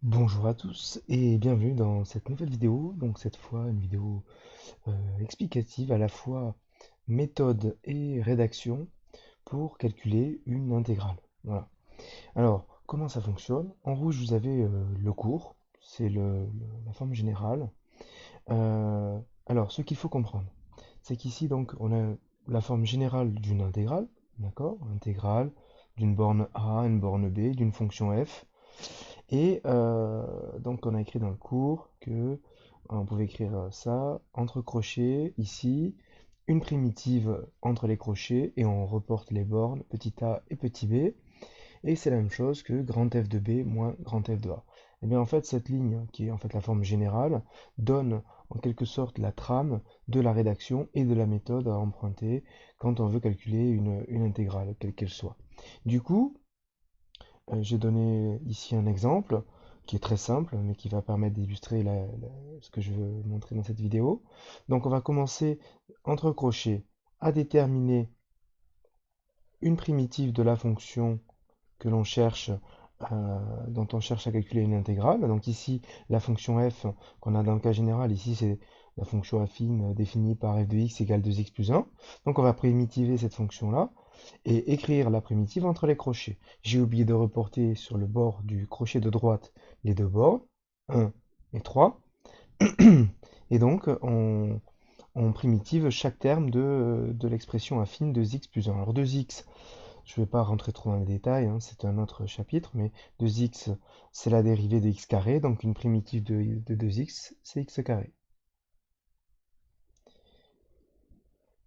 Bonjour à tous et bienvenue dans cette nouvelle vidéo. Donc cette fois une vidéo explicative à la fois méthode et rédaction pour calculer une intégrale. Voilà. Alors comment ça fonctionne? En rouge vous avez le cours, c'est la forme générale. Euh, alors ce qu'il faut comprendre, c'est qu'ici donc on a la forme générale d'une intégrale, d'accord? Intégrale d'une borne a, une borne b, d'une fonction f. Et donc on a écrit dans le cours que on pouvait écrire ça entre crochets ici, une primitive entre les crochets et on reporte les bornes petit a et petit b. Et c'est la même chose que grand F de B moins grand F de A. Et bien en fait cette ligne, qui est en fait la forme générale, donne en quelque sorte la trame de la rédaction et de la méthode à emprunter quand on veut calculer une intégrale, quelle qu'elle soit. Du coup, j'ai donné ici un exemple qui est très simple, mais qui va permettre d'illustrer ce que je veux montrer dans cette vidéo. Donc on va commencer entre crochets à déterminer une primitive de la fonction que l'on cherche, dont on cherche à calculer une intégrale. Donc ici, la fonction f qu'on a dans le cas général, ici c'est la fonction affine définie par f de x égale 2x plus 1. Donc on va primitiver cette fonction-là et écrire la primitive entre les crochets. J'ai oublié de reporter sur le bord du crochet de droite les deux bords, 1 et 3. Et donc on primitive chaque terme de l'expression affine de x plus 1. Alors 2x, je ne vais pas rentrer trop dans les détails, hein, c'est un autre chapitre, mais 2x, c'est la dérivée de x carré, donc une primitive de 2x, c'est x carré.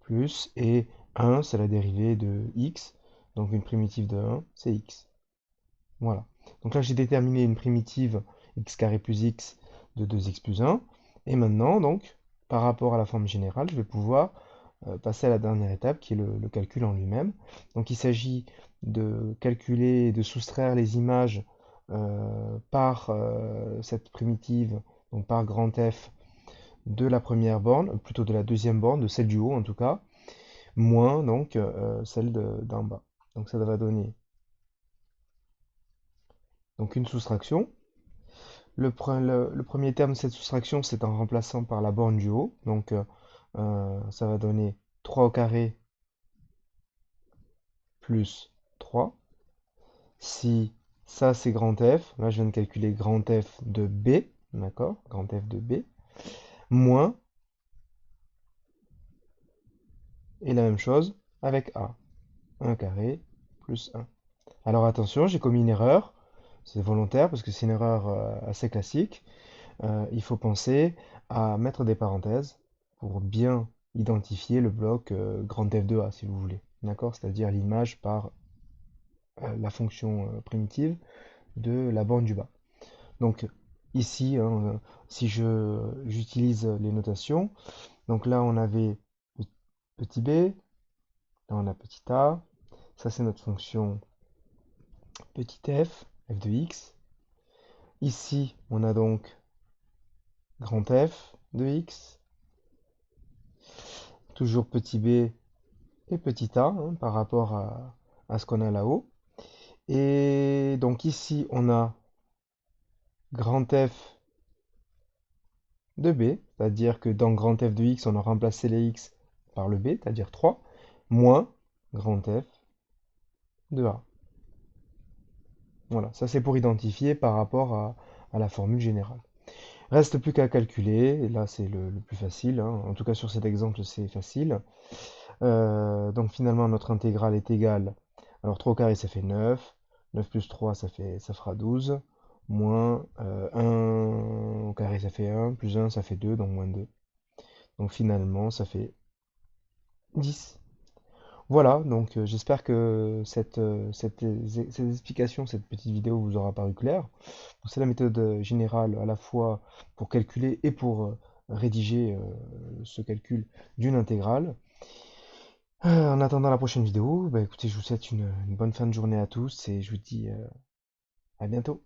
Plus, et 1, c'est la dérivée de x, donc une primitive de 1, c'est x. Voilà. Donc là, j'ai déterminé une primitive x carré plus x de 2x plus 1, et maintenant, donc, par rapport à la forme générale, je vais pouvoir passer à la dernière étape qui est le calcul en lui-même. Donc il s'agit de calculer et de soustraire les images par cette primitive, donc par grand F de la première borne, plutôt de la deuxième borne, de celle du haut en tout cas, moins donc celle d'en bas. Donc ça va donner donc une soustraction. Le premier terme de cette soustraction, c'est en remplaçant par la borne du haut. Donc ça va donner 3 au carré plus 3. Si ça c'est grand F, là je viens de calculer grand F de B, d'accord? Grand F de B, moins, et la même chose avec A. 1 carré plus 1. Alors attention, j'ai commis une erreur, c'est volontaire parce que c'est une erreur assez classique. Il faut penser à mettre des parenthèses pour bien identifier le bloc grand F de A si vous voulez, d'accord? C'est-à-dire l'image par la fonction primitive de la borne du bas. Donc ici, hein, si j'utilise les notations, donc là on avait petit b, là on a petit a, ça c'est notre fonction petit f de x. Ici on a donc grand F de x, toujours petit b et petit a hein, par rapport à ce qu'on a là-haut. Et donc ici on a grand F de b, c'est-à-dire que dans grand F de x, on a remplacé les x par le b, c'est-à-dire 3, moins grand F de a. Voilà, ça c'est pour identifier par rapport à la formule générale. Reste plus qu'à calculer, et là c'est le plus facile, hein. En tout cas sur cet exemple c'est facile. Donc finalement notre intégrale est égale, alors 3 au carré ça fait 9, 9 plus 3 ça fera 12, moins 1 au carré ça fait 1, plus 1 ça fait 2, donc moins 2. Donc finalement ça fait 10. Voilà, donc j'espère que cette explication, cette petite vidéo vous aura paru claire. Donc, c'est la méthode générale à la fois pour calculer et pour rédiger ce calcul d'une intégrale. En attendant la prochaine vidéo, bah, écoutez, je vous souhaite une bonne fin de journée à tous et je vous dis à bientôt.